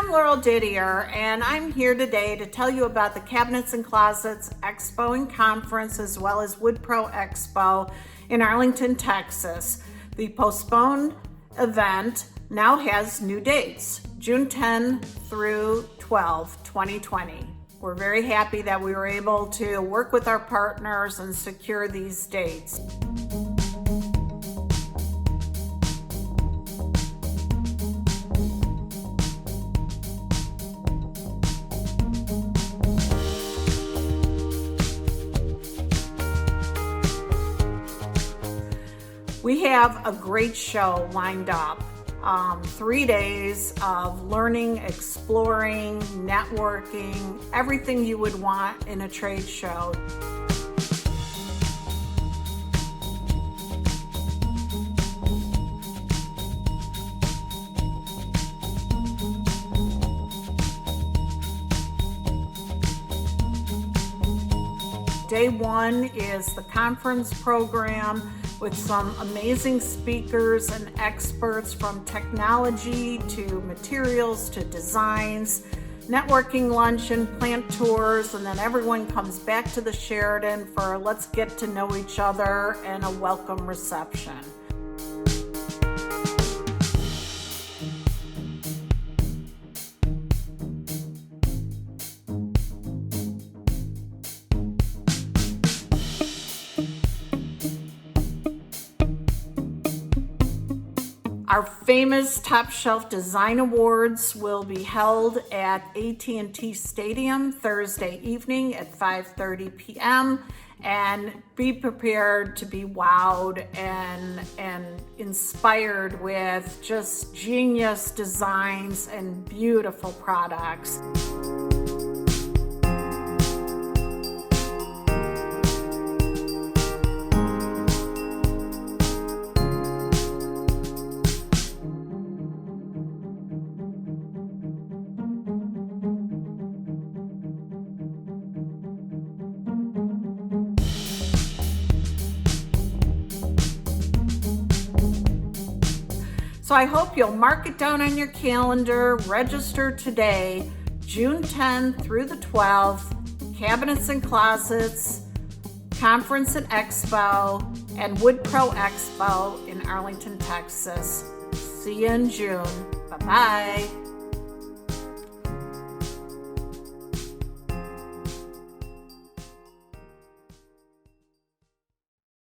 I'm Laurel Didier, and I'm here today to tell you about the Cabinets and Closets Expo and Conference, as well as WoodPro Expo in Arlington, Texas. The postponed event now has new dates, June 10 through 12, 2020. We're very happy that we were able to work with our partners and secure these dates. We have a great show lined up. 3 days of learning, exploring, networking, everything you would want in a trade show. Day one is the conference program with some amazing speakers and experts from technology to materials to designs, networking luncheon, plant tours, and then everyone comes back to the Sheraton for let's get to know each other and a welcome reception. Our famous Top Shelf Design Awards will be held at AT&T Stadium Thursday evening at 5:30 p.m. and be prepared to be wowed and inspired with just genius designs and beautiful products. So I hope you'll mark it down on your calendar, register today, June 10th through the 12th, Cabinets and Closets Conference and Expo, and WoodPro Expo in Arlington, Texas. See you in June. Bye-bye.